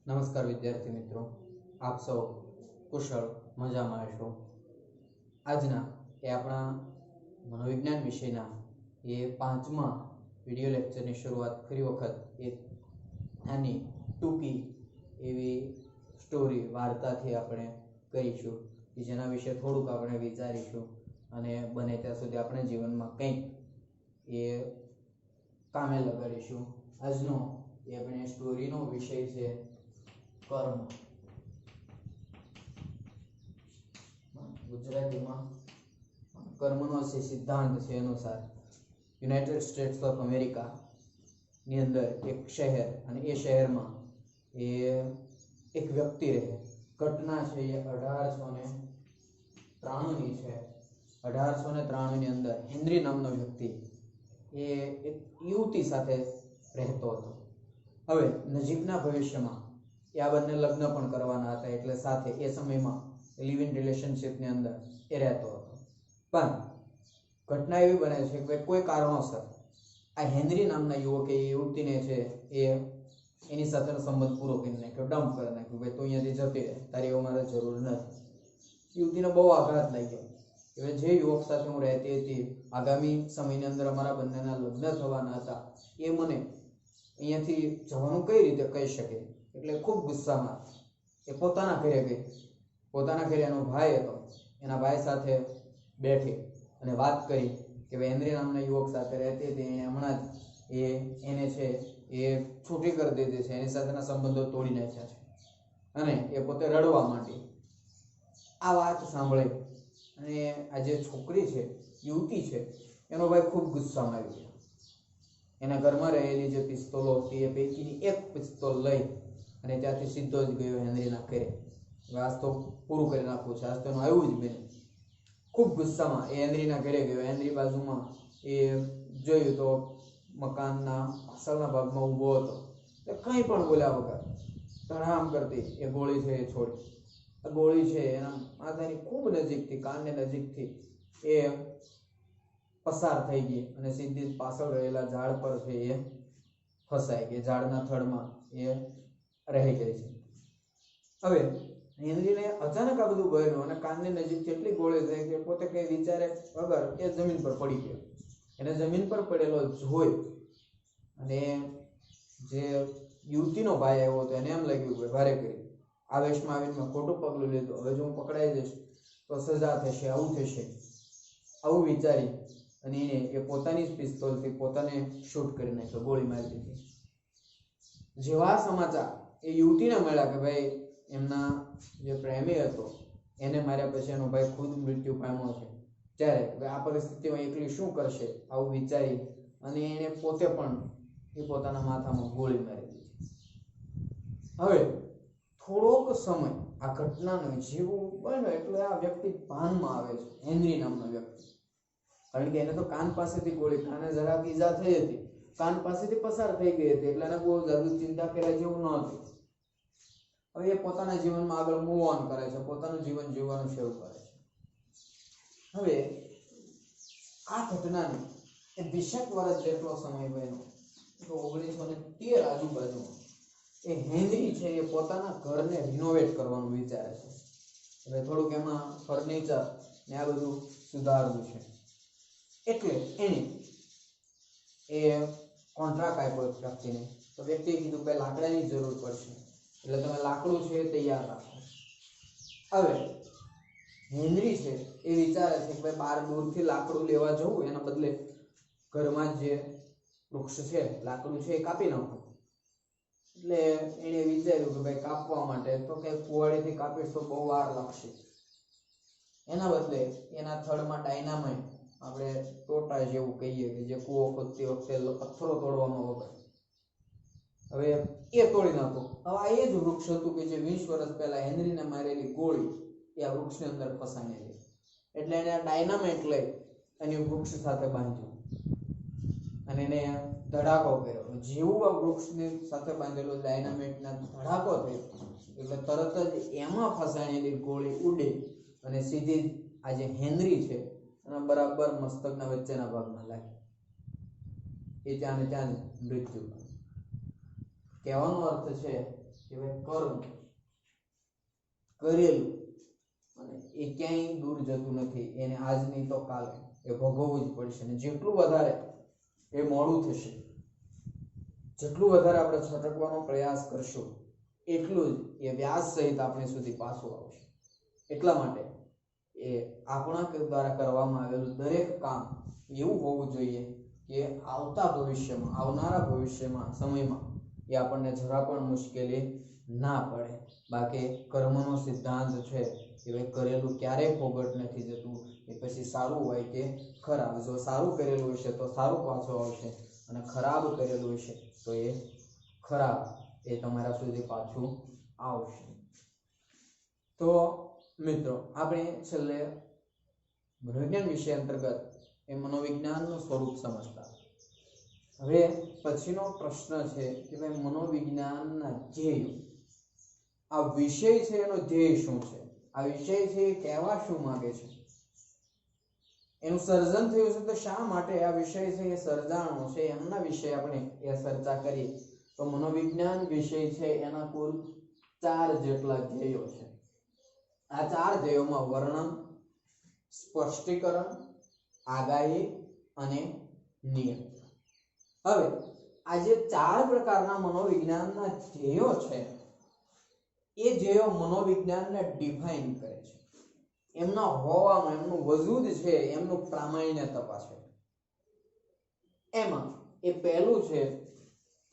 નમસ્કાર વિદ્યાર્થી મિત્રો, આપ સૌ કુશળ મજામાં હશો। આજના આપણા મનોવિજ્ઞાન વિષયના પાંચમા વિડીયો લેક્ચરની શરૂઆત ફરી વખત એક નાની ટૂંકી એવી સ્ટોરી વાર્તાથી આપણે કરીશું, જેના વિશે થોડુંક આપણે વિચારીશું અને બને ત્યાં સુધી આપણે જીવનમાં કંઈક એ કામે લગાડીશું। આજનો આપણે સ્ટોરીનો વિષય છે કર્મ। ગુજરાતીમાં કર્મનો જે સિદ્ધાંત છે અનુસાર યુનાઇટેડ સ્ટેટ્સ ઓફ અમેરિકા ની અંદર એક શહેર, અને એ શહેરમાં એક વ્યક્તિ રહે। ઘટના છે એ 1893 ની છે। 1893 ની અંદર હેનરી નામનો વ્યક્તિ એ એક યુવતી સાથે રહેતો હતો। હવે નજીકના ભવિષ્યમાં આ બંને લગ્ન પણ કરવાના હતા, એટલે સાથે એ સમયમાં લિવ ઇન રિલેશનશિપની અંદર એ રહેતો હતો। પણ ઘટના એવી બને છે કે કોઈ કારણોસર આ હેનરી નામના યુવકે યુવતીને છે એ એની સાથેનો સંબંધ પૂરો કરી નાખ્યો, ડમ્પ કરી નાખ્યો, ભાઈ તું અહીંયાથી જતી રહે, તારી એવું મારે જરૂર નથી। યુવતીને બહુ આઘાત લાગ્યો કે જે યુવક સાથે હું રહેતી હતી, આગામી સમયની અંદર અમારા બંનેના લગ્ન થવાના હતા, એ મને અહીંયાથી જવાનું કઈ રીતે કહી શકે। એટલે ખૂબ ગુસ્સામાં એ પોતાના ઘરે ગઈ। પોતાના ઘરે એનો ભાઈ હતો, એના ભાઈ સાથે બેઠી અને વાત કરી કે ભાઈ હેનરી નામના યુવક સાથે રહેતી હતી, એને હમણાં જ એને છે એ છૂટી કરી દીધી છે, એની સાથેના સંબંધો તોડી નાખ્યા છે, અને એ પોતે રડવા માંડી। આ વાત સાંભળી અને આ જે છોકરી છે, યુવતી છે, એનો ભાઈ ખૂબ ગુસ્સામાં આવી ગયો। એના ઘરમાં રહેલી જે પિસ્તોલો હતી એ પૈકીની એક પિસ્તોલ લઈ અને ત્યાંથી સીધો જ ગયો હેનરીના ઘરે। આજ તો પૂરું કરી નાખવું છે, આજ તો આવ્યું જ બેન। ખૂબ ગુસ્સામાં એ હેનરીના ઘરે ગયો। હેનરી બાજુમાં એ જોયું તો મકાનના પાછળના ભાગમાં ઊભો હતો, કંઈ પણ બોલ્યા વગર ધડામ કરતી એ ગોળી છે એ છોડી। આ ગોળી છે એના માથાની ખૂબ નજીકથી, કાનને નજીકથી એ પસાર થઈ ગઈ અને સીધી પાછળ રહેલા ઝાડ પર છે એ ફસાઈ ગઈ, ઝાડના થડમાં એ રહી ગઈ છે। હવે હેનરીને અચાનક આ બધું બન્યું અને કાનની નજીક એટલી ગોળી થઈ કે પોતે કઈ વિચારે વગર એ જમીન પર પડી ગયો। એને જમીન પર પડેલો જોઈ અને જે યુવતીનો ભાઈ આવ્યો હતો એને એમ લાગ્યું કે ભારે કરી આવેશમાં આવીને મેં ખોટું પગલું લીધું, હવે જો હું પકડાઈ જઈશ તો સજા થશે, આવું થશે, આવું વિચારી અને એને એ પોતાની જ પિસ્તોલથી પોતાને શૂટ કરી નાખ્યો, ગોળી મારી દીધી। જેવા સમાચાર એ યુવતીને મળ્યા કે ભાઈ એમના જે પ્રેમી હતો એને માર્યા પછી એનો ભાઈ ખુદ મૃત્યુ પામ્યો છે, ત્યારે આ પરિસ્થિતિમાં એકલી શું કરશે, આવું વિચારી અને એને પોતે પણ એ પોતાના માથામાં ગોળી મારી દીધી। હવે થોડોક સમય આ ઘટનાનો જેવું બન્યો એટલે આ વ્યક્તિ ભાનમાં આવે છે, હેનરી નામનો વ્યક્તિ, કારણ કે એને તો કાન પાસેથી ગોળી, કાને જરાક ઈજા થઈ હતી, કાન પાસેથી પસાર થઈ ગઈ હતી, એટલે એને બહુ જરૂર ચિંતા કર્યા જેવું ન હતું। હવે એ પોતાના જીવનમાં આગળ મૂવ ઓન કરે છે, પોતાનું જીવન જીવવાનું શરૂ કરે છે। હવે આ ઘટનાને 20 વર્ષ જેટલો સમય બન્યો, તો 1913 આજુબાજુમાં એ હેનરી છે એ પોતાના ઘરને રિનોવેટ કરવાનું વિચારે છે। એટલે થોડુંક એમાં ફર્નિચર ને આ બધું સુધારવું છે, એટલે એને એ કોન્ટ્રાક્ટ આપ્યો વ્યક્તિને। તો વ્યક્તિએ કીધું કે લાકડાની જરૂર પડશે, એટલે તમે લાકડું છે એ તૈયાર રાખો। હવે હેનરી છે એ વિચારે છે કે ભાઈ બહાર દૂરથી લાકડું લેવા જવું એના બદલે ઘરમાં જે વૃક્ષ છે, લાકડું છે એ કાપી નાખો। એટલે એને વિચાર્યું કે ભાઈ કાપવા માટે તો કે કુવાડીથી કાપીશ તો બહુ વાર લાગશે, એના બદલે એના થડમાં ડાયનામાઇટ, આપણે ટોટા જેવું કહીએ કે જે કૂવો ખોદતી વખતે પથ્થરો તોડવામાં વપરાય, હવે એ તોડી નાખો। હવે આ એ જ વૃક્ષ હતું કે જે 20 વર્ષ પહેલા હેનરીને મારેલી ગોળી એ આ વૃક્ષની અંદર ફસાયેલી, એટલે એને ડાયનામાઇટ લઈ અને વૃક્ષ સાથે બાંધ્યું અને એને ધડાકો કર્યો। જેવું આ વૃક્ષની સાથે બાંધેલો ડાયનામાઇટના ધડાકો થયો એટલે તરત જ એમાં ફસાયેલી ગોળી ઉડી અને સીધી આ જે હેનરી છે એના બરાબર મસ્તકના વચ્ચેના ભાગમાં લાગી, એ ત્યાં ને ત્યાં મૃત્યુ પામ્યો। કહેવાનો અર્થ છે કે ભાઈ કર્મ કરેલું અને એ ક્યાંય દૂર જતું નથી, એને આજ નહીં તો કાલે એ ભોગવવું જ પડશે. અને જેટલું વધારે એ મોડું થશે, જેટલું વધારે આપણે છટકવાનો પ્રયાસ કરશું, એટલું જ એ વ્યાજ સહિત આપણી સુધી પાછું આવશે. એટલા માટે એ આપણા દ્વારા કરવામાં આવેલું દરેક કામ એવું હોવું જોઈએ કે આવતા ભવિષ્યમાં, આવનારા ભવિષ્યમાં, સમયમાં એ આપણને જરા પણ મુશ્કેલી ના પડે. બાકી કર્મનો સિદ્ધાંત છે કે ભાઈ કરેલું ક્યારેય ફોગટ નથી જતું. એ પછી સારું હોય કે ખરાબ, જો સારું કરેલું હશે તો સારું પાછું આવશે, અને ખરાબ કરેલું હશે તો એ ખરાબ એ તમારા સુધી પાછું આવશે. તો મિત્રો, આપણે છેલ્લે મનોવિજ્ઞાન વિષય અંતર્ગત એ મનોવિજ્ઞાનનું સ્વરૂપ સમજતા. હવે પછીનો પ્રશ્ન છે કે ભાઈ મનોવિજ્ઞાનના ધ્યેય, આ વિષય છે એનો ધ્યેય શું છે? આ વિષય છે એ કહેવા શું માંગે છે? એનું સર્જન થયું છે તો શા માટે આ વિષય છે એ સર્જાણો છે? એમના વિશે આપણે એ ચર્ચા કરીએ તો મનોવિજ્ઞાન વિષય છે એના કુલ 4 જેટલા ધ્યેયો છે. આ 4 ધ્યેયોમાં વર્ણન, સ્પષ્ટીકરણ, આગાહી અને નિયંત્રણ. હવે આ જે 4 પ્રકારના મનોવિજ્ઞાનના ધ્યેયો છે એ ધ્યેયો મનોવિજ્ઞાનને ડિફાઇન કરે છે. એમના હોવામાં, એમનું વજૂદ છે, એમનું પ્રામાણ્ય તપાસે. એમાં એ પહેલું છે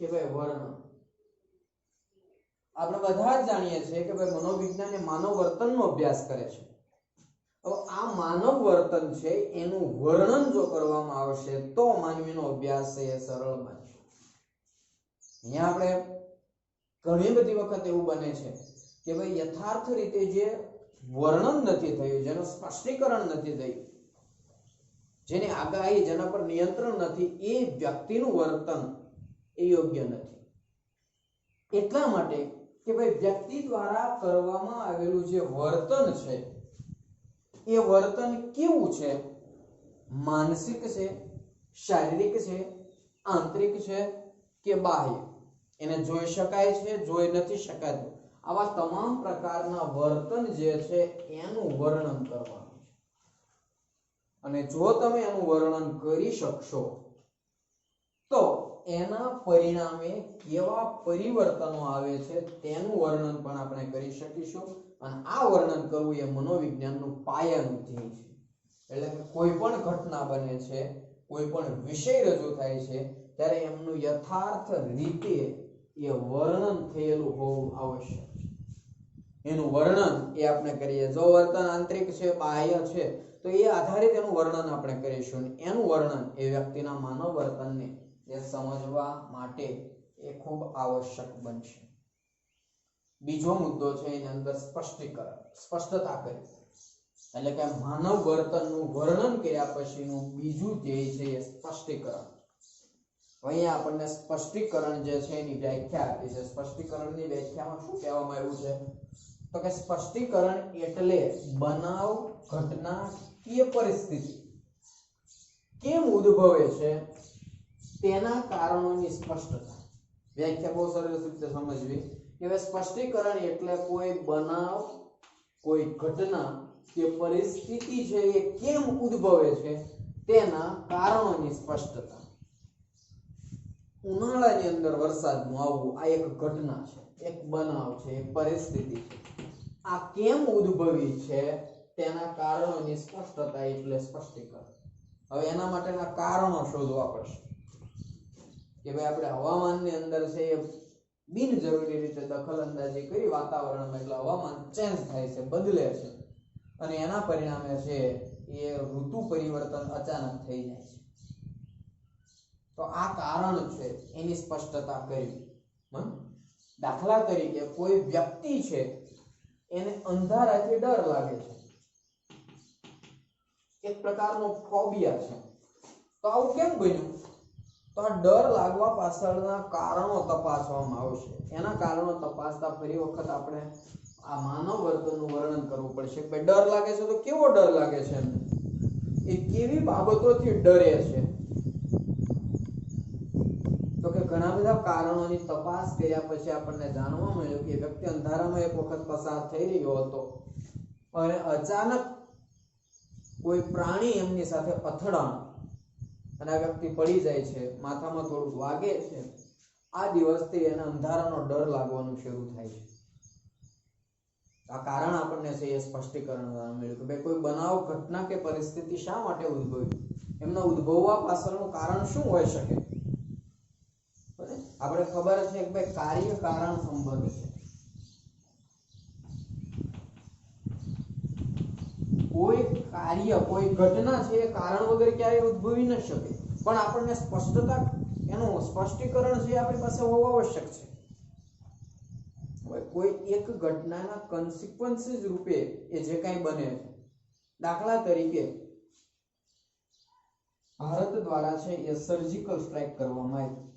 કે ભાઈ વર્ણન. આપણે બધા જ જાણીએ છીએ કે ભાઈ મનોવિજ્ઞાન એ માનવ વર્તનનો અભ્યાસ કરે છે. હવે આ માનવ વર્તન છે એનું વર્ણન જો કરવામાં આવશે તો માનવીનો અભ્યાસ છે એ સરળ બનશે. અહીંયા આપણે ઘણી બધી વખત એવું બને છે કે ભાઈ યથાર્થ રીતે જે વર્ણન નથી થયું, જેનું સ્પષ્ટીકરણ નથી થયું, જેની આગાહી, જેના પર નિયંત્રણ નથી, એ વ્યક્તિનું વર્તન એ યોગ્ય નથી. એટલા માટે કે ભાઈ વ્યક્તિ દ્વારા કરવામાં આવેલું જે વર્તન છે એ વર્તન કેવું છે? માનસિક છે, શારીરિક છે, આંતરિક છે કે બાહ્ય? એને જોઈ શકાય છે, જોઈ નથી શકાતું, આવા તમામ પ્રકારના વર્તન જે છે એનું વર્ણન કરવાનું છે. અને જો તમે એનું વર્ણન કરી શકશો તો એના પરિણામે કેવા પરિવર્તનો આવે છે તેનું વર્ણન પણ આપણે કરી શકીશું. અને આ વર્ણન કરવું એ મનોવિજ્ઞાનનું પાયાનું ધ્યેય છે. એટલે કે કોઈ પણ ઘટના બને છે, કોઈ પણ વિષય રજૂ થાય છે ત્યારે એમનું યથાર્થ રીતે એ વર્ણન થયેલું હોવું આવશ્યક છે. એનું વર્ણન એ આપણે કરીએ. જો વર્તન આંતરિક છે, બાહ્ય છે, તો એ આધારિત એનું વર્ણન આપણે કરીશું. એનું વર્ણન એ વ્યક્તિના માનવ વર્તનને એ સમજવા માટે એ ખૂબ આવશ્યક બનશે. બીજો મુદ્દો છે એની અંદર સ્પષ્ટીકરણ, સ્પષ્ટતા કરી. એટલે કે માનવ વર્તનનું વર્ણન કર્યા પછીનું બીજું ધ્યેય છે એ સ્પષ્ટીકરણ. અહીંયા આપણને સ્પષ્ટીકરણ જે છે એની વ્યાખ્યા આપી છે. સ્પષ્ટીકરણની વ્યાખ્યામાં શું કહેવામાં આવ્યું છે? તો કે સ્પષ્ટીકરણ એટલે બનાવ, ઘટના કે પરિસ્થિતિ કેમ ઉદ્ભવે છે તેના કારણોની સ્પષ્ટતા. વ્યાખ્યા બહુ સરસ રીતે સમજવી કે સ્પષ્ટીકરણ એટલે કોઈ બનાવ, કોઈ ઘટના કે પરિસ્થિતિ છે એ કેમ ઉદ્ભવે છે તેના કારણોની સ્પષ્ટતા. ઉનાળાની અંદર વરસાદનું આવવું આ એક ઘટના છે, એક બનાવ છે, એક પરિસ્થિતિ છે. આ કેમ ઉદ્ભવી છે તેના કારણોની સ્પષ્ટતા એટલે સ્પષ્ટીકરણ. હવે એના માટેના કારણો શોધવા પડશે કે ભાઈ આપણે હવામાનની અંદર છે એ બિનજરૂરી રીતે દખલ અંદાજી કરી વાતાવરણમાં, એટલે હવામાન ચેન્જ થાય છે, બદલે છે, અને એના પરિણામે છે એ ઋતુ પરિવર્તન અચાનક થઈ જાય છે. તો આ કારણ છે એની સ્પષ્ટતા કરવી. દાખલા તરીકે કોઈ વ્યક્તિ છે એને અંધારાથી ડર લાગે છે, એક પ્રકારનો ફોબિયા છે. તો આવું કેમ બન્યું? તો આ ડર લાગવા પાછળના કારણો તપાસવામાં આવશે. એના કારણો તપાસતા ફરી વખત આપણે આ માનવ વર્તનનું વર્ણન કરવું પડશે. કે ડર લાગે છે તો કેવો ડર લાગે છે, એ કેવી બાબતોથી ડરે છે? તો કે ઘણા બધા કારણોની તપાસ કર્યા પછી આપણને જાણવા મળ્યું કે વ્યક્તિ અંધારામાં એક વખત પસાર થઈ રહ્યો હતો અને અચાનક કોઈ પ્રાણી એમની સાથે અથડાણ અને આ વ્યક્તિ પડી જાય છે, માથામાં થોડું વાગે છે. આ દિવસથી એને અંધારાનો ડર લાગવાનું શરૂ થાય છે. આ કારણ આપણને છે એ સ્પષ્ટીકરણ મળ્યું કે ભાઈ કોઈ બનાવ, ઘટના કે પરિસ્થિતિ શા માટે ઉદ્ભવી, એમના ઉદ્ભવવા પાછળનું કારણ શું હોઈ શકે. આપણે ખબર છે કે ભાઈ કાર્ય કારણ સંબંધ છે. કોઈ કાર્ય, કોઈ ઘટના છે એ કારણ વગર ક્યારેય ઉદ્ભવી ન શકે, પણ આપણને સ્પષ્ટતા, એનું સ્પષ્ટીકરણ છે આપણી પાસે હોવું આવશ્યક છે. કોઈ એક ઘટનાના કન્સિક્વન્સીસ રૂપે એ જે કાંઈ બને છે, દાખલા તરીકે ભારત દ્વારા છે એ સર્જિકલ સ્ટ્રાઇક કરવામાં આવી.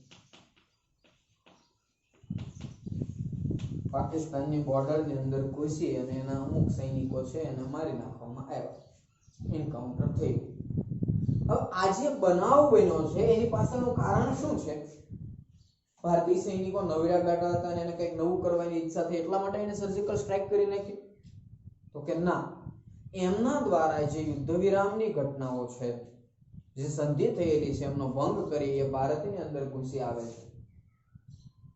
પાકિસ્તાનની બોર્ડરની અંદર ઘૂસી અને એના અમુક સૈનિકો છે એને મારી નાખવામાં આવ્યા, એન્કાઉન્ટર થયું. હવે આ જે બનાવ બન્યો છે એની પાછળનું કારણ શું છે? ભારતીય સૈનિકો નવરા બેઠા હતા અને એને કંઈક નવું કરવાની ઈચ્છા થઈ એટલા માટે એને સર્જિકલ સ્ટ્રાઇક કરી નાખી? તો કે ના, એમના દ્વારા જે યુદ્ધ વિરામની ઘટનાઓ છે, જે સંધિ થયેલી છે, એમનો ભંગ કરી એ ભારતની અંદર ઘૂસી આવે છે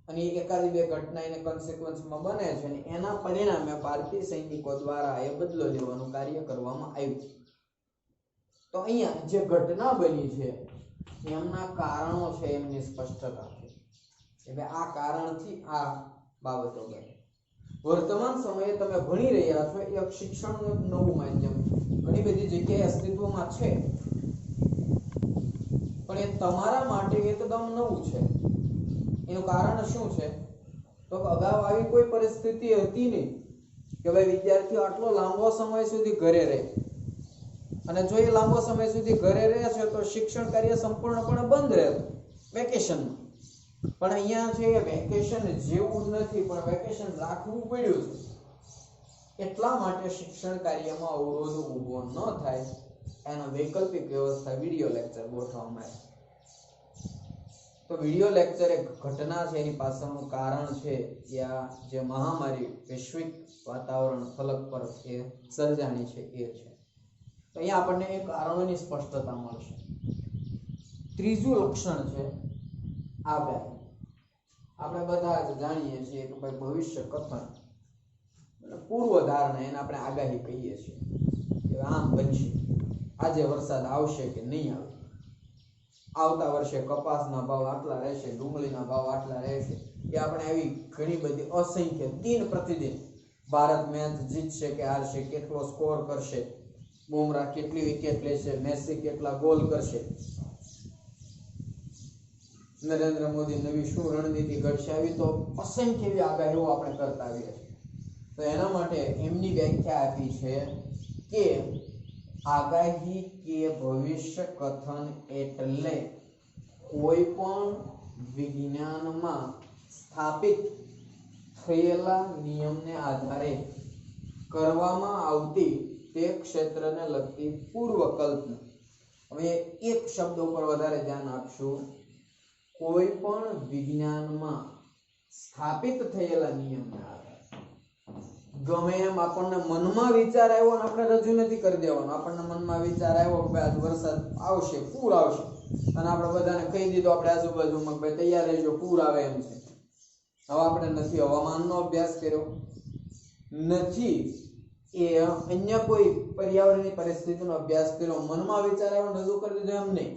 અને એકાદી બે ઘટના એને કન્સિક્વન્સમાં બને છે અને એના પરિણામે ભારતીય સૈનિકો દ્વારા એ બદલો લેવાનું કાર્ય કરવામાં આવ્યું. તો અહીંયા જે ઘટના બની છે એમના કારણો છે એમની સ્પષ્ટતા છે. એટલે આ કારણથી આ બાબતો બને. વર્તમાન સમયે તમે ભણી રહ્યા છો એક શિક્ષણનું એક નવું માધ્યમ ઘણી બધી જગ્યાએ અસ્તિત્વમાં છે, પણ એ તમારા માટે એકદમ નવું છે. એનું કારણ શું છે? તો અગાઉ આવી કોઈ પરિસ્થિતિ હતી નહીં કે ભાઈ વિદ્યાર્થીઓ આટલો લાંબો સમય સુધી ઘરે રહે, અને જો એ લાંબો સમય સુધી ઘરે રહે છે તો શિક્ષણ કાર્ય સંપૂર્ણપણે બંધ રહે વેકેશનમાં. પણ અહીંયા છે એ વેકેશન જેવું નથી, પણ વેકેશન રાખવું પડ્યું છે. એટલા માટે શિક્ષણ કાર્યમાં અવરોધ ઊભો ન થાય એના વૈકલ્પિક વ્યવસ્થા વિડીયો લેક્ચર ગોઠવવામાં આવે. તો વિડીયો લેક્ચર એક ઘટના છે, એની પાછળનું કારણ છે યા જે મહામારી વૈશ્વિક વાતાવરણ ફલક પર એ સર્જાણી છે એ છે. તો અહીંયા આપણને એ કારણોની સ્પષ્ટતા મળશે. ત્રીજું લક્ષણ છે આગાહી. આપણે બધા જ જાણીએ છીએ કે ભાઈ ભવિષ્ય કથન, પૂર્વ ધારણા, એને આપણે આગાહી કહીએ છીએ કે આમ બનશે, આજે વરસાદ આવશે કે નહીં આવે, આવતા વર્ષે કપાસના ભાવ આટલા રહેશે, ડુંગળીના ભાવ આટલા રહેશે. એ આપણે આવી ઘણી બધી અસંખ્ય દિન પ્રતિદિન ભારત મેચ જીતશે કે હારશે, કેટલો સ્કોર કરશે, બુમરાહ કેટલી વિકેટ લેશે, મેસી કેટલા ગોલ કરશે, નરેન્દ્ર મોદી નવી શું રણનીતિ ઘડશે, આવી તો અસંખ્ય એવી આગાહીઓ આપણે કરતા આવીએ છીએ. તો એના માટે એમની વ્યાખ્યા આપી છે કે આગાહી કે ભવિષ્ય કથન એટલે કોઈ પણ વિજ્ઞાનમાં સ્થાપિત થયેલા નિયમને આધારે કરવામાં આવતી તે ક્ષેત્રને લગતી પૂર્વ કલ્પના. હવે એક શબ્દ ઉપર વધારે ધ્યાન આપશું. કોઈ પણ વિજ્ઞાનમાં સ્થાપિત થયેલા નિયમને આધારે ગમે એમ આપણને મનમાં વિચાર આવ્યો અને આપણે રજૂ નથી કરી દેવાનો. આપણને મનમાં વિચાર આવ્યો કે ભાઈ આજ વરસાદ આવશે, પૂર આવશે, અને આપણે બધાને કહી દીધું આપણે આજુબાજુમાં ભાઈ તૈયાર રહેજો, પૂર આવે એમ છે. હવે આપણે નથી હવામાનનો અભ્યાસ કર્યો, નથી એ અન્ય કોઈ પર્યાવરણની પરિસ્થિતિનો અભ્યાસ કર્યો, મનમાં વિચાર આવ્યો રજૂ કરી દીધો એમ નહીં.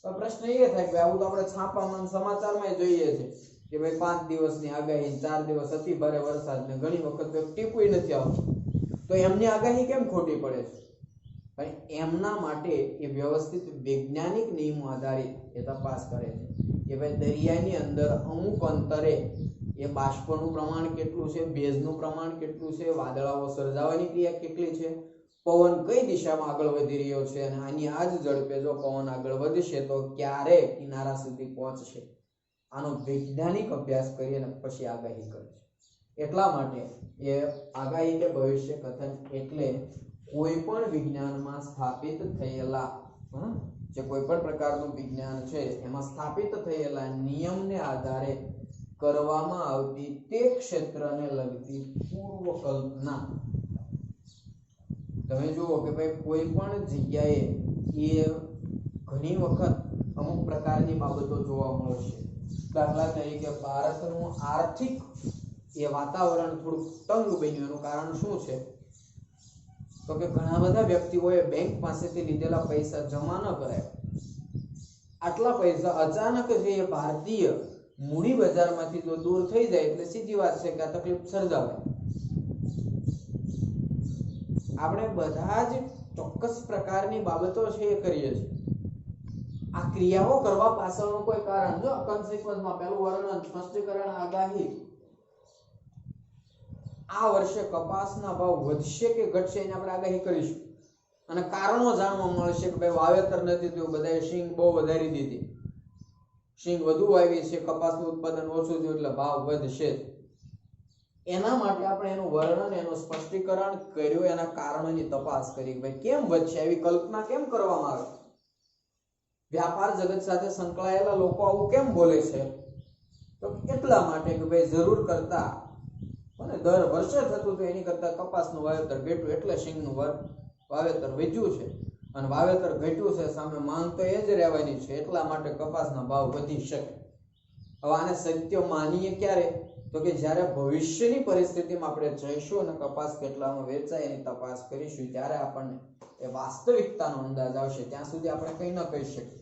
તો પ્રશ્ન એ થાય કે આવું તો આપણે છાપામાં સમાચારમાં જોઈએ છે કે ભાઈ 5 દિવસની આગાહી, 4 દિવસ અતિ ભારે વરસાદ, ને ઘણી વખત ટીપુય નથી આવતું. તો એમની આગાહી કેમ ખોટી પડે છે? ભાઈ એમના માટે એ વ્યવસ્થિત વૈજ્ઞાનિક નિયમો આધારિત એ તપાસ કરે છે કે ભાઈ દરિયાની અંદર અમુક અંતરે એ બાષ્પનું પ્રમાણ કેટલું છે, ભેજનું પ્રમાણ કેટલું છે, વાદળાઓ સર્જાવાની ક્રિયા કેટલી છે, પવન કઈ દિશામાં આગળ વધી રહ્યો છે, અને આની આ જ ઝડપે જો પવન આગળ વધશે તો ક્યારે કિનારા સુધી પહોંચશે. આનો વૈજ્ઞાનિક અભ્યાસ કરી અને પછી આગાહી કરે છે. એટલા માટે એ આગાહી કે ભવિષ્ય કથન એટલે કોઈ પણ વિજ્ઞાનમાં સ્થાપિત થયેલા જે કોઈ પણ પ્રકારનું વિજ્ઞાન છે એમાં સ્થાપિત થયેલા નિયમને આધારે કરવામાં આવતી તે ક્ષેત્રને લગતી પૂર્વ કલ્પના. તમે જુઓ કે ભાઈ કોઈ પણ જગ્યાએ એ ઘણી વખત અમુક પ્રકારની બાબતો જોવા મળશે. દાખલા તરીકે ભારતનું આર્થિક એ વાતાવરણ થોડું તંગ બન્યું. એનું કારણ શું છે? તો કે ઘણા બધા વ્યક્તિઓએ બેંક પાસેથી લીધેલા પૈસા જમા ન કરાય. આટલા પૈસા અચાનક જે ભારતીય મૂડી બજારમાંથી જો દૂર થઈ જાય એટલે સીધી વાત છે કે આ તકલીફ સર્જાવે. આપણે બધા જ ચોક્કસ પ્રકારની બાબતો છે એ કરીએ છીએ. આ ક્રિયાઓ કરવા પાછળનું કોઈ કારણ, જો કન્સિક્વન્સમાં પહેલું વર્ણન, સ્પષ્ટીકરણ, આગાહી. આ વર્ષે કપાસના ભાવ વધશે કે ઘટશે એની આપણે આગાહી કરીશું અને કારણો જાણવા મળશે કે ભાઈ વાવેતર નથી થયું, બધાએ શીંગ બહુ વધારી દીધી, શીંગ વધુ આવી છે, કપાસનું ઉત્પાદન ઓછું થયું એટલે ભાવ વધશે. એના માટે આપણે એનું વર્ણન, એનું સ્પષ્ટીકરણ કર્યું, એના કારણોની તપાસ કરી કે ભાઈ કેમ વધશે, એવી કલ્પના કેમ કરવામાં આવે. વ્યાપાર જગત સાથે સંકળાયેલા લોકો આવું કેમ બોલે છે? તો એટલા માટે કે ભાઈ જરૂર કરતા અને દર વર્ષે થતું હતું એની કરતા કપાસનું વાવેતર ઘટ્યું એટલે શીંગનું વાવેતર વધ્યું છે. અને વાવેતર ઘટ્યું છે સામે માંગ તો એ જ રહેવાની છે, એટલા માટે કપાસના ભાવ વધી શકે. હવે આને સત્ય માનીએ ક્યારે? તો કે જ્યારે ભવિષ્યની પરિસ્થિતિમાં આપણે જઈશું અને કપાસ કેટલામાં વેચાય એની તપાસ કરીશું, ત્યારે આપણને એ વાસ્તવિકતાનો અંદાજ આવશે. ત્યાં સુધી આપણે કંઈ ન કહી શકીએ.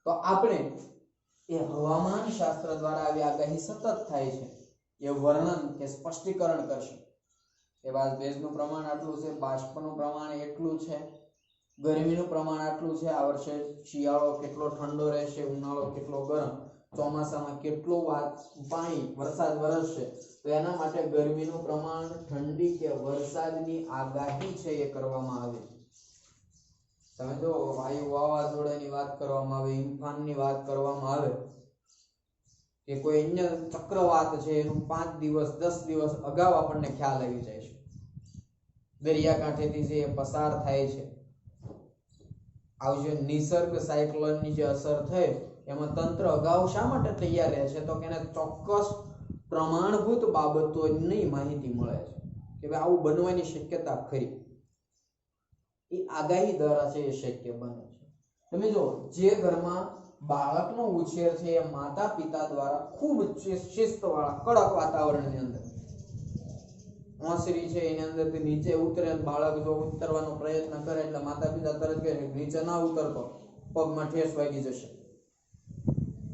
તો આપણે એ હવામાન શાસ્ત્ર દ્વારા આવી આગાહી સતત થાય છે એ વર્ણન કે સ્પષ્ટીકરણ કરશે. એવા ભેજનું પ્રમાણ આટલું છે, બાષ્પનું પ્રમાણ એટલું છે, ગરમીનું પ્રમાણ આટલું છે, આ વર્ષે શિયાળો કેટલો ઠંડો રહેશે, ઉનાળો કેટલો ગરમ, ચોમાસામાં કેટલું પાણી વરસાદ વરસશે, તો એના માટે ગરમીનું પ્રમાણ, ઠંડી કે વરસાદની આગાહી છે એ કરવામાં આવે. તમે જો વાયુ વાવાઝોડાની વાત કરવામાં આવે, ઇમ્ફાનની વાત કરવામાં આવે કે કોઈ અન્ય ચક્રવાત છે એનું 5 દિવસ 10 દિવસ અગાઉ આપણને ખ્યાલ આવી જાય છે. દરિયાકાંઠેથી જે પસાર થાય છે, આવજો નિસર્ગ સાયક્લોનની જે અસર થઈ એમાં તંત્ર અગાઉ શા માટે તૈયાર રહે છે? તો કે એને ચોક્કસ પ્રમાણભૂત બાબતોની માહિતી મળે છે કે ભાઈ આવું બનવાની શક્યતા ખરી. એ આગાહી દ્વારા છે એ શક્ય બને છે. તમે જો જે ઘરમાં બાળકનો ઉછેર છે એ માતા પિતા દ્વારા ખૂબ શિસ્તવાળા કડક વાતાવરણની અંદર, ઓસરી છે એની અંદરથી નીચે ઉતરે, બાળક જો ઉતરવાનો પ્રયત્ન કરે એટલે માતા પિતા તરત કહે નીચે ના ઉતરતો, પગમાં ઠેસ વાગી જશે,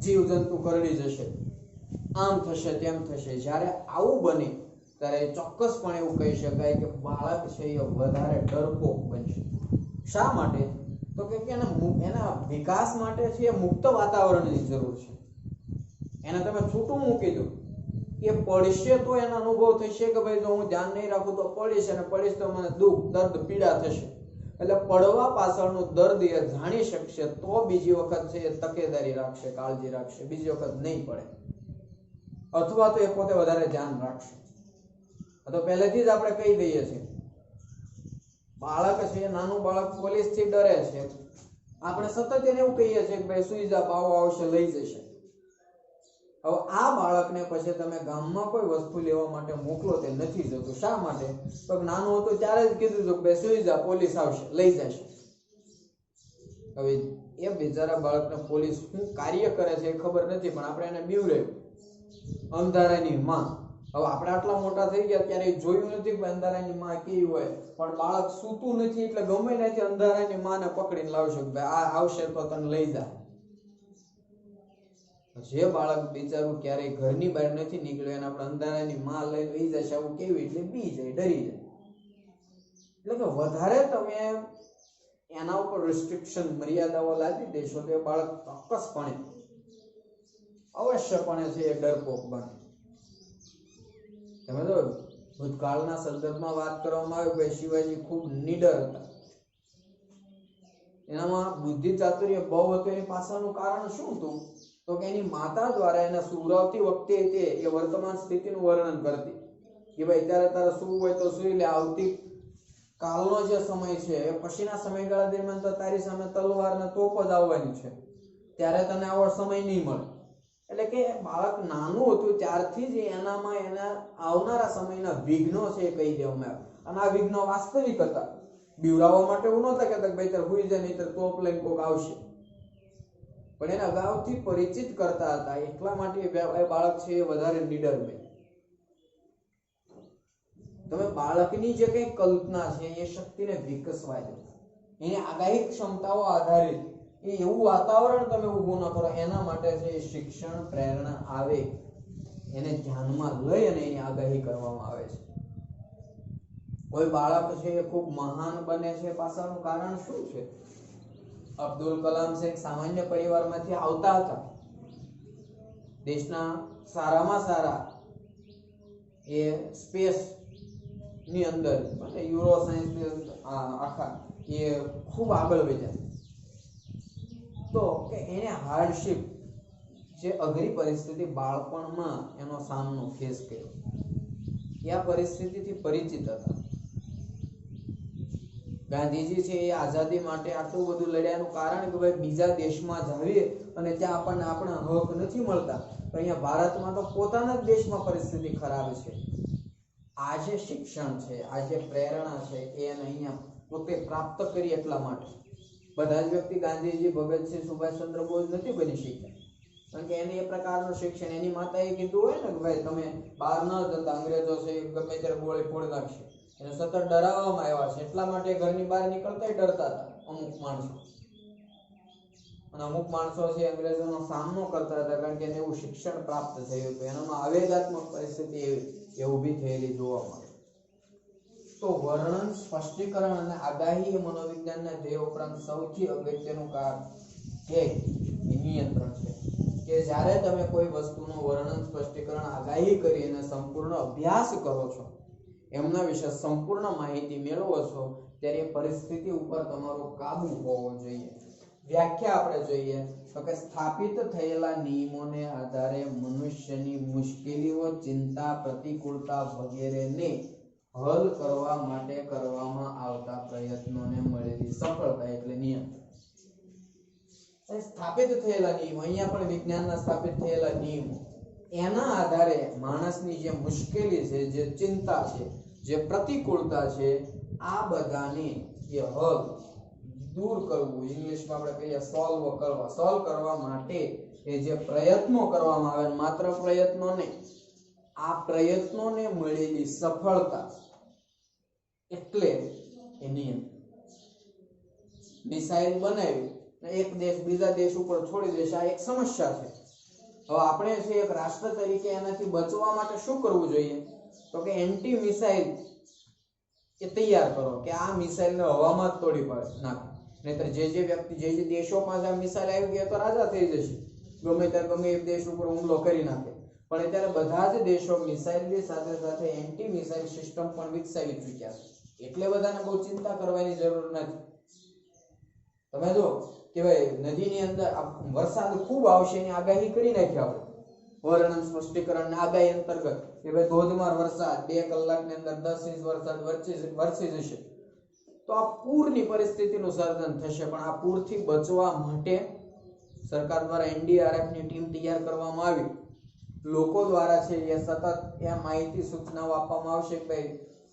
જીવજંતુ કરડી જશે, આમ થશે તેમ થશે. જ્યારે આવું બને ત્યારે ચોક્કસપણે એવું કહી શકાય કે બાળક છે એ વધારે ડરપોક બનશે. શા માટે? તો કે એના વિકાસ માટે છે એ મુક્ત વાતાવરણની જરૂર છે. એને તમે છૂટું મૂકી દો, એ પડશે તો એનો અનુભવ થશે કે ભાઈ જો હું ધ્યાન નહીં રાખું તો પડીશ, અને પડીશ તો મને દુઃખ, દર્દ, પીડા થશે. એટલે પડવા પાછળનું દર્દ એ જાણી શકશે તો બીજી વખત છે એ તકેદારી રાખશે, કાળજી રાખશે, બીજી વખત નહીં પડે. અથવા તો એ પોતે વધારે ધ્યાન રાખશે. તો પહેલેથી જ આપણે કહી દઈએ છીએ બાળક છે, નાનું બાળક પોલીસથી ડરે છે, આપણે સતત એને એવું કહીએ છીએ કે ભાઈ સુઈ જા, બાવો આવશે લઈ જશે. હવે આ બાળકને પછી તમે ગામમાં કોઈ વસ્તુ લેવા માટે મોકલો તે નથી જતું. શા માટે? તો નાનું હતું ત્યારે જ કીધું હતું કે ભાઈ સુઈ જા, પોલીસ આવશે લઈ જશે. હવે એ બિચારા બાળકને પોલીસ શું કાર્ય કરે છે એ ખબર નથી, પણ આપણે એને બીવરાવ્યું, અંધારાની માં. હવે આપણે આટલા મોટા થઈ ગયા ત્યારે જોયું નથી કે અંધારાની માં કેવી હોય, પણ બાળક સૂતું નથી એટલે ગમે ત્યાંથી અંધારાની માને પકડીને લાવશે કે ભાઈ આ આવશે તો તને લઈ જા. જે બાળક બિચારું ક્યારેય ઘરની બહાર નથી નીકળ્યું એને આપણે અંધારાની માં લઈને લઈ જશે આવું કેવી, એટલે બી જાય, ડરી જાય. એટલે કે વધારે તમે એના ઉપર રિસ્ટ્રિક્શન, મર્યાદાઓ લાદી દેશો તો એ બાળક ચોક્કસપણે અવશ્યપણે છે એ ડરપોક બને. તમે તો ભૂતકાળના સંદર્ભમાં વાત કરવામાં આવે કે શિવાજી ખૂબ નીડર હતા, એનામાં બુદ્ધિ ચાતુર્ય બહુ હતું. એની પાછળનું કારણ શું હતું? તો કે એની માતા દ્વારા એને સુવરાવતી વખતે એ વર્તમાન સ્થિતિનું વર્ણન કરતી કે ભાઈ અત્યારે તારે સૂવું હોય તો સૂઈ લે, આવતી કાલનો જે સમય છે એ પછીના સમયગાળા દરમિયાન તો તારી સામે તલવાર ને તોપ જ આવવાની છે, ત્યારે તને આવો સમય નહીં મળે. એટલે કે બાળક નાનું હતું ત્યારથી જ એનામાં એના આવનારા સમયના વિઘ્નો છે એ કહી દેવામાં આવે. અને આ વિઘ્નો વાસ્તવિક હતા. બીવરાવવા માટે એવું નહોતા કહેતા કે ભાઈ તાર હુઈ જાય નહીં તોપ લઈને કોક આવશે, પણ એને અગાઉથી પરિચિત કરતા હતા. એટલા માટે એ બાળક છે એ વધારે નીડર બને. તમે બાળકની જે કઈ કલ્પના છે એ શક્તિને વિકસવા દો, એની આગાહી ક્ષમતાઓ આધારિત એવું વાતાવરણ તમે ઊભું ન કરો. એના માટે છે શિક્ષણ, પ્રેરણા, આવેગ એને ધ્યાનમાં લઈ અને એની આગાહી કરવામાં આવે છે. કોઈ બાળક છે એ ખૂબ મહાન બને છે, પાછળનું કારણ શું છે? અબ્દુલ કલામ છે સામાન્ય પરિવારમાંથી આવતા હતા. દેશના સારામાં સારા એ સ્પેસ ની અંદર એટલે યુરો સાયન્સ આખા એ ખૂબ આગળ વધ્યા. તો કે એને હાર્ડશિપ જે અઘરી પરિસ્થિતિ બાળપણમાં એનો સામનો ફેસ કર્યો, એ આ પરિસ્થિતિથી પરિચિત હતા. ગાંધીજી છે એ આઝાદી માટે આટલું બધું લડ્યાનું કારણ કે ભાઈ બીજા દેશમાં જાવીએ અને ત્યાં આપણને આપણા હક નથી મળતા, તો અહીંયા ભારતમાં તો પોતાના જ દેશમાં પરિસ્થિતિ ખરાબ છે. આ જે શિક્ષણ છે, આ જે પ્રેરણા છે એને અહીંયા પોતે પ્રાપ્ત કરી. એટલા માટે બધા જ વ્યક્તિ ગાંધીજી, ભગતસિંહ, સુભાષચંદ્ર બોઝ નથી બની શક્યા, કારણ કે એને એ પ્રકારનું શિક્ષણ એની માતાએ કીધું હોય ને કે ભાઈ તમે બહાર ન જતા, અંગ્રેજો છે ગમે ત્યારે ગોળી ફોડી નાખશે. એને સતત ડરાવવામાં આવ્યા છે, એટલા માટે ઘરની બહાર નીકળતા ડરતા હતા અમુક માણસો. અને અમુક માણસો છે અંગ્રેજોનો સામનો કરતા હતા, કારણ કે એને એવું શિક્ષણ પ્રાપ્ત થયું હતું. એનામાં આવેગાત્મક પરિસ્થિતિ એ ઊભી થયેલી જોવા મળે. તો વર્ણન, સ્પષ્ટીકરણ અને આગાહી એ મનોવિજ્ઞાનના ધ્યેય ઉપરાંત સૌથી અગત્યનું કાર્ય કે નિયંત્રણ છે. કે જ્યારે તમે કોઈ વસ્તુનું વર્ણન, સ્પષ્ટીકરણ, આગાહી કરી અને સંપૂર્ણ અભ્યાસ કરો છો, એમના વિશે સંપૂર્ણ માહિતી મેળવો છો, ત્યારે એ પરિસ્થિતિ ઉપર તમારો કાબુ હોવો જોઈએ. વ્યાખ્યા આપણે જોઈએ તો કે સ્થાપિત થયેલા નિયમોને આધારે મનુષ્યની મુશ્કેલીઓ, ચિંતા, પ્રતિકૂળતા વગેરેને હલ કરવા માટે કરવામાં આવતા પ્રયત્નોને મળેલી સફળતા એટલે નિયંત્રણ. સ્થાપિત થયેલા નિયમો, અહીંયા પણ વિજ્ઞાનના સ્થાપિત થયેલા નિયમો, એના આધારે માણસની જે મુશ્કેલી છે, જે ચિંતા છે, જે પ્રતિકૂળતા છે, આ બધાને એ હલ દૂર કરવું, ઇંગ્લિશમાં આપણે કહીએ સોલ્વ કરવા માટે એ જે પ્રયત્નો કરવામાં આવે, માત્ર પ્રયત્નો નહીં, આ પ્રયત્નોને મળેલી સફળતા એટલે એ નિયમ. મિસાઇલ બનાવી એક દેશ બીજા દેશ ઉપર છોડી દેશે, આ એક સમસ્યા છે. હવે આપણે છે એક રાષ્ટ્ર તરીકે એનાથી બચવા માટે શું કરવું જોઈએ? તો કે એન્ટી મિસાઇલ એ તૈયાર કરો, કે આ મિસાઇલને હવામાં જ તોડી નાખે. નહીતર જે વ્યક્તિ જે દેશોમાં આ મિસાઇલ આવી ગયા તો રાજા થઈ જશે, ગમે ત્યારે ગમે એ દેશ ઉપર હુમલો કરી નાખે. પણ અત્યારે બધા જ દેશો મિસાઇલની સાથે સાથે એન્ટી મિસાઇલ સિસ્ટમ પણ વિકસાવી ચૂક્યા છે, એટલે બધાને બહુ ચિંતા કરવાની જરૂર નથી. તમે જો કે ભાઈ નદીની અંદર વરસાદ ખૂબ આવશે એની આગાહી કરી નાખી આપણે, વર્ણન, સ્પષ્ટીકરણ અને આગાહી અંતર્ગત કે ભાઈ ધોધમાર વરસાદ 2 કલાકની અંદર 10 ઇંચ વરસાદ વરસી જશે, તો આ પૂરની પરિસ્થિતિનું સર્જન થશે. પણ આ પૂરથી બચવા માટે સરકાર દ્વારા NDRF ની ટીમ તૈયાર કરવામાં આવી. લોકો દ્વારા છે એ સતત એ માહિતી, સૂચનાઓ આપવામાં આવશે કે ભાઈ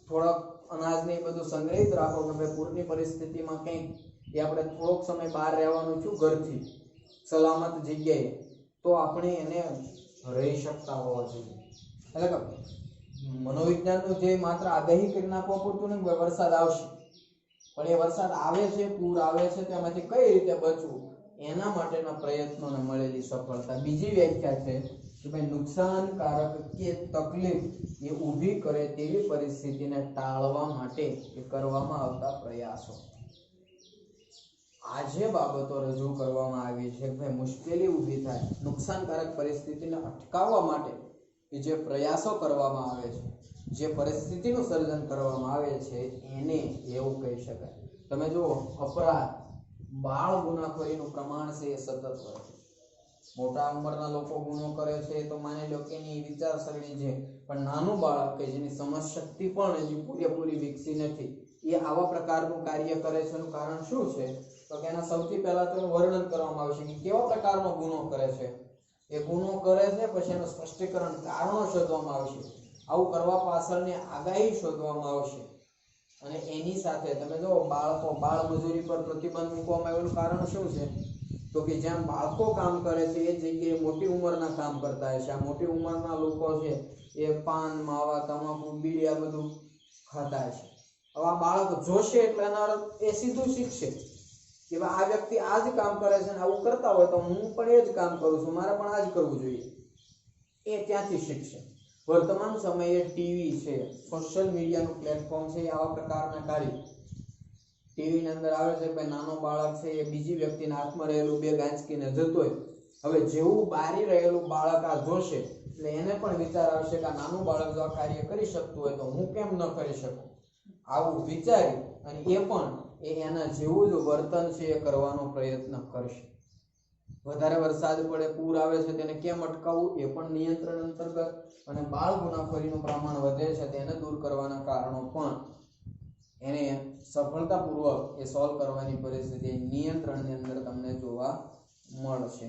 થોડોક અનાજને બધું સંગ્રહિત રાખો, કે ભાઈ પૂરની પરિસ્થિતિમાં કંઈક એ આપણે થોડોક સમય બહાર રહેવાનું છું ઘરથી સલામત જગ્યાએ, તો આપણે એને રહી શકતા હોવા જોઈએ. એટલે કે મનોવિજ્ઞાનનું જે માત્ર આગાહી કરી નાખવા પૂરતું નહીં, વરસાદ આવશે, પણ એ વરસાદ આવે છે, પૂર આવે છે, તેમાંથી કઈ રીતે બચવું એના માટેના પ્રયત્નોને મળેલી સફળતા. બીજી વ્યાખ્યા છે કે ભાઈ નુકસાનકારક કે તકલીફ એ ઊભી કરે તેવી પરિસ્થિતિને ટાળવા માટે કરવામાં આવતા પ્રયાસો. આ જે બાબતો રજૂ કરવામાં આવી છે કે ભાઈ મુશ્કેલી ઊભી થાય, નુકસાનકારક પરિસ્થિતિને અટકાવવા માટે જે પ્રયાસો કરવામાં આવે છે, જે પરિસ્થિતિનું સર્જન કરવામાં આવે છે, એને એવું કહી શકાય. તમે જુઓ, અપરાધ, બાળ ગુનાખોરીનું પ્રમાણ છે એ સતત વધે. મોટા ઉંમરના લોકો ગુનો કરે છે તો માની લો કે એની વિચારસરણી છે, પણ નાનું બાળક કે જેની સમજશક્તિ પણ હજી પૂરેપૂરી વિકસી નથી, એ આવા પ્રકારનું કાર્ય કરે છે એનું કારણ શું છે? તો કે એના સૌથી પહેલા તો એનું વર્ણન કરવામાં આવશે કે કેવા પ્રકારનો ગુનો કરે છે. એ ગુનો કરે છે, પછી એનું સ્પષ્ટીકરણ, કારણો શોધવામાં આવશે. આવું કરવા પાછળની આગાહી શોધવામાં આવશે. અને એની સાથે તમે જો બાળ મજૂરી પર પ્રતિબંધ મૂકવામાં આવેલું કારણ શું છે? તો કે જ્યાં બાળકો કામ કરે છે એ જગ્યાએ મોટી ઉંમરના કામ કરતા હોય છે. આ મોટી ઉંમરના લોકો છે એ પાન, માવા, તમાકુ, બીડી આ બધું ખાતા છે. હવે આ બાળક જોશે એટલે એના અર્થ એ સીધું શીખશે કે આ વ્યક્તિ આ જ કામ કરે છે, આવું કરતા હોય તો હું પણ એ જ કામ કરું છું, મારે પણ આ જ કરવું જોઈએ. એ ત્યાંથી શીખશે. વર્તમાન સમયે ટીવી છે, સોશિયલ મીડિયાનું પ્લેટફોર્મ છે, આવા પ્રકારના કાર્ય ટીવી ની અંદર આવે છે. ભાઈ નાનો બાળક છે એ બીજી વ્યક્તિના હાથમાં રહેલું બેગ આંચકીને જતો હોય. હવે જેવું બારી રહેલું બાળક આ જોશે એટલે એને પણ વિચાર આવશે કે આ નાનું બાળક જો આ કાર્ય કરી શકતું હોય તો હું કેમ ન કરી શકું. આવું વિચારી અને એ પણ એના જેવું જ વર્તન છે એ કરવાનો પ્રયત્ન કરશે. વધારે વરસાદ પડે, પૂર આવે છે, તેને કેમ અટકાવવું એ પણ નિયંત્રણ અંતર્ગત. અને બાળ ગુનાખોરીનું પ્રમાણ વધે છે તેને દૂર કરવાના કારણો પણ એને સફળતાપૂર્વક એ સોલ્વ કરવાની પરિસ્થિતિ નિયંત્રણની અંદર તમને જોવા મળશે.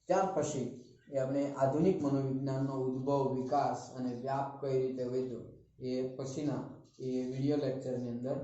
ત્યાર પછી એ આપણે આધુનિક મનોવિજ્ઞાનનો ઉદ્ભવ, વિકાસ અને વ્યાપ કઈ રીતે વધ્યો એ પછીના એ વિડીયો લેક્ચરની અંદર